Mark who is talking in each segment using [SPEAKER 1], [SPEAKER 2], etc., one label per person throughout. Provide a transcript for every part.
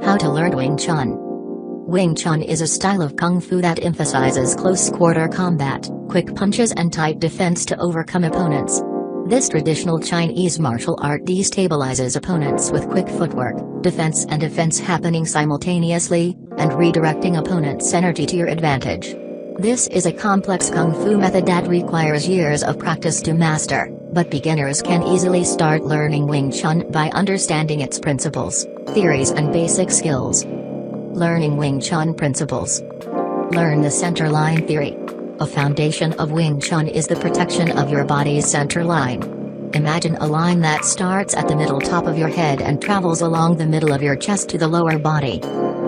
[SPEAKER 1] How to learn Wing Chun. Wing Chun is a style of kung fu that emphasizes close-quarter combat, quick punches and tight defense to overcome opponents. This traditional Chinese martial art destabilizes opponents with quick footwork, defense and offense happening simultaneously, and redirecting opponents' energy to your advantage. This is a complex kung fu method that requires years of practice to master, but beginners can easily start learning Wing Chun by understanding its principles, theories and basic skills. Learning Wing Chun Principles. Learn the center line theory. A foundation of Wing Chun is the protection of your body's center line. Imagine a line that starts at the middle top of your head and travels along the middle of your chest to the lower body.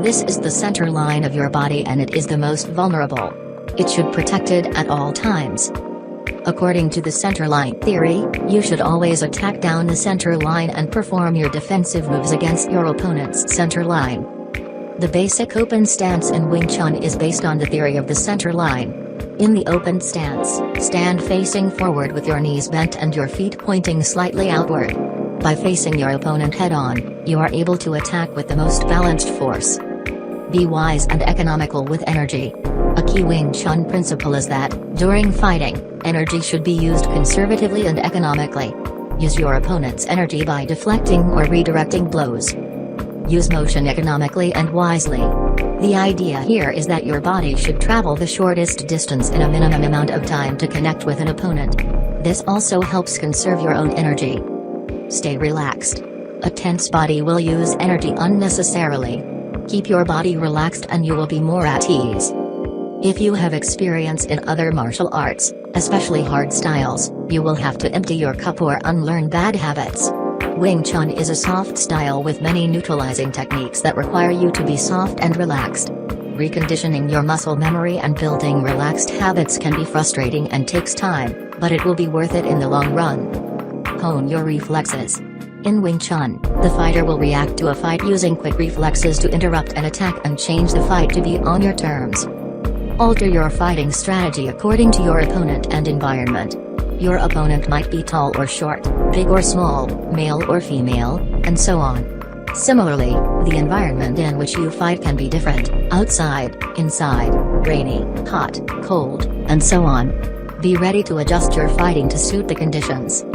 [SPEAKER 1] This is the center line of your body and it is the most vulnerable. It should be protected at all times. According to the center line theory, you should always attack down the center line and perform your defensive moves against your opponent's center line. The basic open stance in Wing Chun is based on the theory of the center line. In the open stance, stand facing forward with your knees bent and your feet pointing slightly outward. By facing your opponent head-on, you are able to attack with the most balanced force. Be wise and economical with energy. A key Wing Chun principle is that, during fighting, energy should be used conservatively and economically. Use your opponent's energy by deflecting or redirecting blows. Use motion economically and wisely. The idea here is that your body should travel the shortest distance in a minimum amount of time to connect with an opponent. This also helps conserve your own energy. Stay relaxed. A tense body will use energy unnecessarily. Keep your body relaxed and you will be more at ease. If you have experience in other martial arts, especially hard styles, you will have to empty your cup or unlearn bad habits. Wing Chun is a soft style with many neutralizing techniques that require you to be soft and relaxed. Reconditioning your muscle memory and building relaxed habits can be frustrating and takes time, but it will be worth it in the long run. Hone your reflexes. In Wing Chun, the fighter will react to a fight using quick reflexes to interrupt an attack and change the fight to be on your terms. Alter your fighting strategy according to your opponent and environment. Your opponent might be tall or short, big or small, male or female, and so on. Similarly, the environment in which you fight can be different: outside, inside, rainy, hot, cold, and so on. Be ready to adjust your fighting to suit the conditions.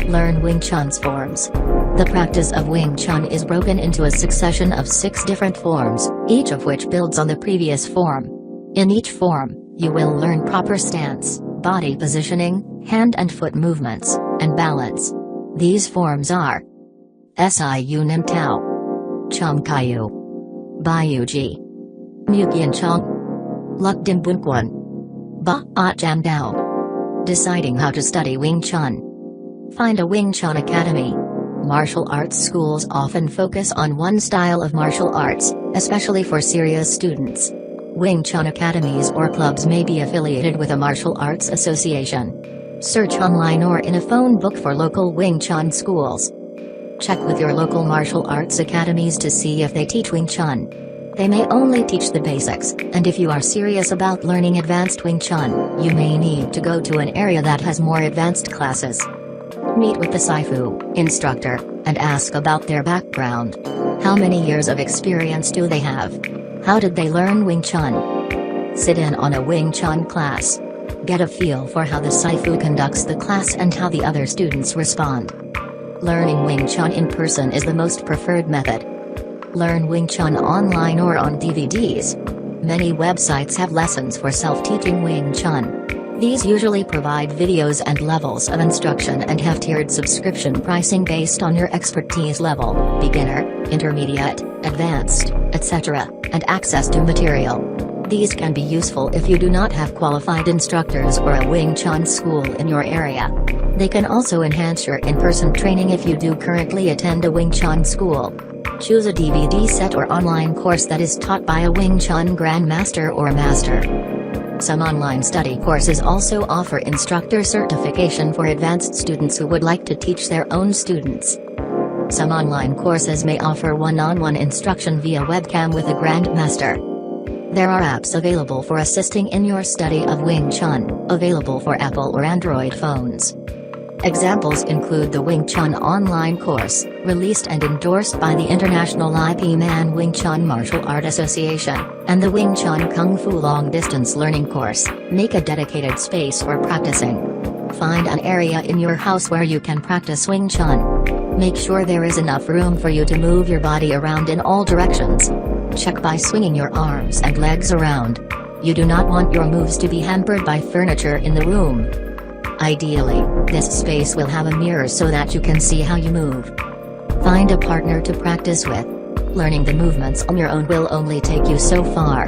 [SPEAKER 1] Learn Wing Chun's forms. The practice of Wing Chun is broken into a succession of 6 different forms, each of which builds on the previous form. In each form, you will learn proper stance, body positioning, hand and foot movements, and balance. These forms are Siu Nim Tao, Chum Bayu Ji, Muk Yan Chong, Luk Dim Boon Kwun, Baat Jaam Dao. Deciding how to study Wing Chun. Find a Wing Chun academy. Martial arts schools often focus on one style of martial arts, especially for serious students. Wing Chun academies or clubs may be affiliated with a martial arts association. Search online or in a phone book for local Wing Chun schools. Check with your local martial arts academies to see if they teach Wing Chun. They may only teach the basics, and if you are serious about learning advanced Wing Chun, you may need to go to an area that has more advanced classes. Meet with the Sifu instructor, and ask about their background. How many years of experience do they have? How did they learn Wing Chun? Sit in on a Wing Chun class. Get a feel for how the Sifu conducts the class and how the other students respond. Learning Wing Chun in person is the most preferred method. Learn Wing Chun online or on DVDs. Many websites have lessons for self-teaching Wing Chun. These usually provide videos and levels of instruction and have tiered subscription pricing based on your expertise level: beginner, intermediate, advanced, etc., and access to material. These can be useful if you do not have qualified instructors or a Wing Chun school in your area. They can also enhance your in-person training if you do currently attend a Wing Chun school. Choose a DVD set or online course that is taught by a Wing Chun grandmaster or master. Some online study courses also offer instructor certification for advanced students who would like to teach their own students. Some online courses may offer one-on-one instruction via webcam with a grandmaster. There are apps available for assisting in your study of Wing Chun, available for Apple or Android phones. Examples include the Wing Chun online course, released and endorsed by the International IP Man Wing Chun Martial Art Association, and the Wing Chun Kung Fu Long Distance Learning course. Make a dedicated space for practicing. Find an area in your house where you can practice Wing Chun. Make sure there is enough room for you to move your body around in all directions. Check by swinging your arms and legs around. You do not want your moves to be hampered by furniture in the room. Ideally, this space will have a mirror so that you can see how you move. Find a partner to practice with. Learning the movements on your own will only take you so far.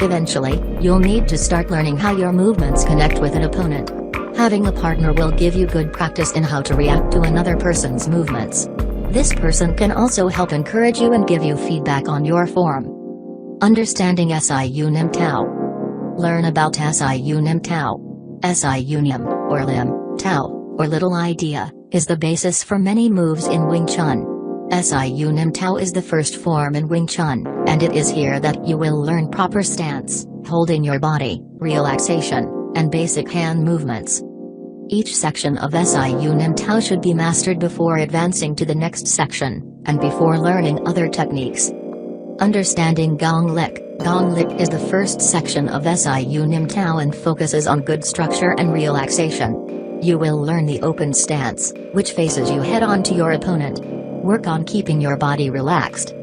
[SPEAKER 1] Eventually, you'll need to start learning how your movements connect with an opponent. Having a partner will give you good practice in how to react to another person's movements. This person can also help encourage you and give you feedback on your form. Understanding Siu Nim Tao. Learn about Siu Nim Tao. Siu Nim, or Lim, Tao, or Little Idea, is the basis for many moves in Wing Chun. Siu Nim Tao is the first form in Wing Chun, and it is here that you will learn proper stance, holding your body, relaxation, and basic hand movements. Each section of Siu Nim Tao should be mastered before advancing to the next section, and before learning other techniques. Understanding Gong Lik. Gong Lik is the first section of Siu Nim Tao and focuses on good structure and relaxation. You will learn the open stance, which faces you head-on to your opponent. Work on keeping your body relaxed.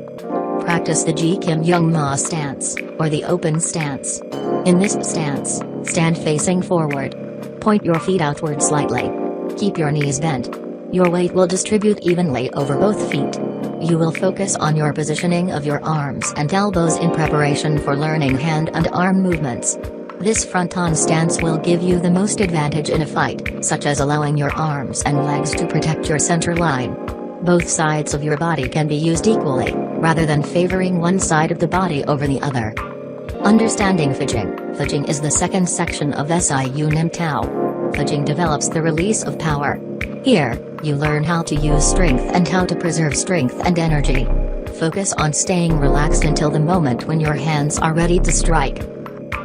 [SPEAKER 1] Practice the Ji Kim Young Ma stance, or the open stance. In this stance, stand facing forward. Point your feet outward slightly. Keep your knees bent. Your weight will distribute evenly over both feet. You will focus on your positioning of your arms and elbows in preparation for learning hand and arm movements. This front-on stance will give you the most advantage in a fight, such as allowing your arms and legs to protect your center line. Both sides of your body can be used equally, rather than favoring one side of the body over the other. Understanding Fajing. Fajing is the second section of Siu Nim Tao. Fajing develops the release of power. Here, you learn how to use strength and how to preserve strength and energy. Focus on staying relaxed until the moment when your hands are ready to strike.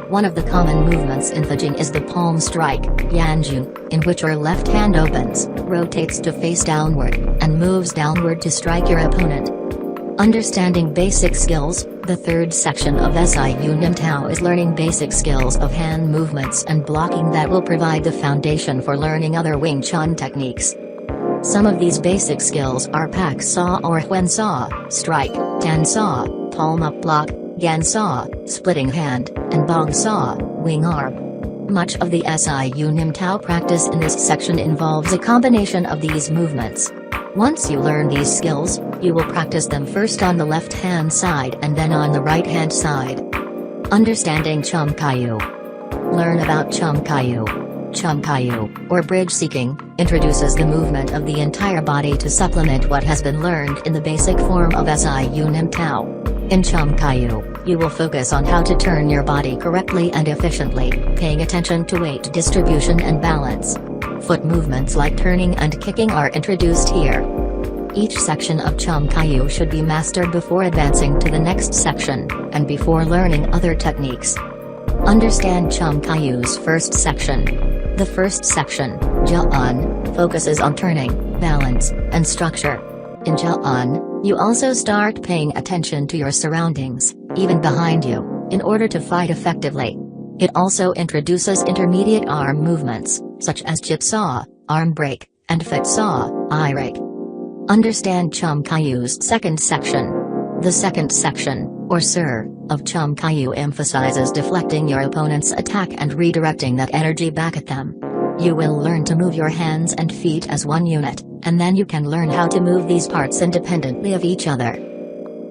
[SPEAKER 1] One of the common movements in Fajing is the palm strike, Yanju, in which your left hand opens, rotates to face downward, and moves downward to strike your opponent. Understanding basic skills. The third section of Siu Nim Tao is learning basic skills of hand movements and blocking that will provide the foundation for learning other Wing Chun techniques. Some of these basic skills are Pak Saw or Huen Saw, strike, Tan Saw, palm up block, Gan Saw, splitting hand, and Bong Saw, wing arm. Much of the Siu Nim Tao practice in this section involves a combination of these movements. Once you learn these skills, you will practice them first on the left-hand side and then on the right-hand side. Understanding Chum Kaiyu. Learn about Chum Kaiyu. Chum Kaiyu, or bridge seeking, introduces the movement of the entire body to supplement what has been learned in the basic form of Siu Nim Tao. In Chum Kaiyu, you will focus on how to turn your body correctly and efficiently, paying attention to weight distribution and balance. Foot movements like turning and kicking are introduced here. Each section of Chum Kaiyu should be mastered before advancing to the next section, and before learning other techniques. Understand Chum Kaiyu's first section. The first section, Jaam, focuses on turning, balance, and structure. In Jaam, you also start paying attention to your surroundings, even behind you, in order to fight effectively. It also introduces intermediate arm movements, such as chip saw, arm break, and foot saw, eye rake. Understand Chum Kaiyu's second section. The second section, or Sir, of Chum Kaiyu emphasizes deflecting your opponent's attack and redirecting that energy back at them. You will learn to move your hands and feet as one unit, and then you can learn how to move these parts independently of each other.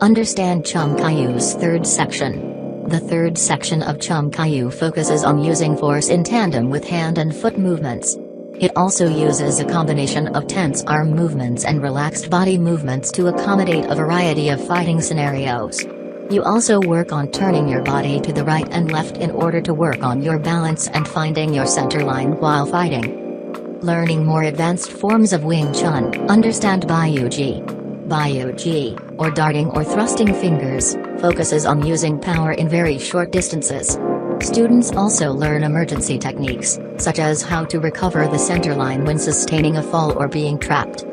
[SPEAKER 1] Understand Chum Kaiyu's third section. The third section of Chum Kaiyu focuses on using force in tandem with hand and foot movements. It also uses a combination of tense arm movements and relaxed body movements to accommodate a variety of fighting scenarios. You also work on turning your body to the right and left in order to work on your balance and finding your center line while fighting. Learning more advanced forms of Wing Chun. Understand Baiyuji. Baiyuji, or darting or thrusting fingers, focuses on using power in very short distances. Students also learn emergency techniques, such as how to recover the center line when sustaining a fall or being trapped.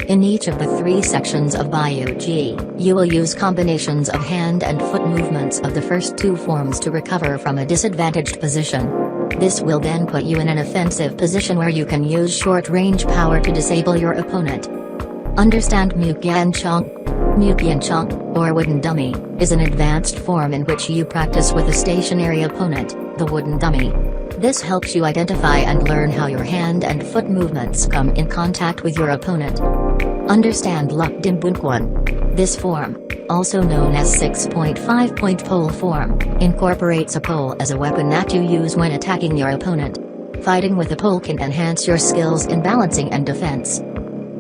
[SPEAKER 1] In each of the 3 sections of Biu-Ji, you will use combinations of hand and foot movements of the first 2 forms to recover from a disadvantaged position. This will then put you in an offensive position where you can use short-range power to disable your opponent. Understand Muk Yan Chong? Muk Yan Chong, or wooden dummy, is an advanced form in which you practice with a stationary opponent, the wooden dummy. This helps you identify and learn how your hand and foot movements come in contact with your opponent. Understand Luk Dim Boon Kwun. This form, also known as 6.5-point pole form, incorporates a pole as a weapon that you use when attacking your opponent. Fighting with a pole can enhance your skills in balancing and defense.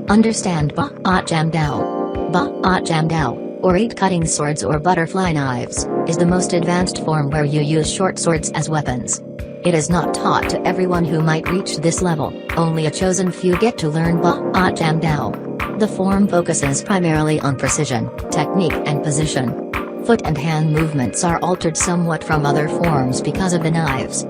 [SPEAKER 1] Understand Baat Jaam Dao. Baat Jaam Dao, or 8 cutting swords or butterfly knives, is the most advanced form where you use short swords as weapons. It is not taught to everyone who might reach this level, only a chosen few get to learn Baat Jaam Dao. The form focuses primarily on precision, technique and position. Foot and hand movements are altered somewhat from other forms because of the knives.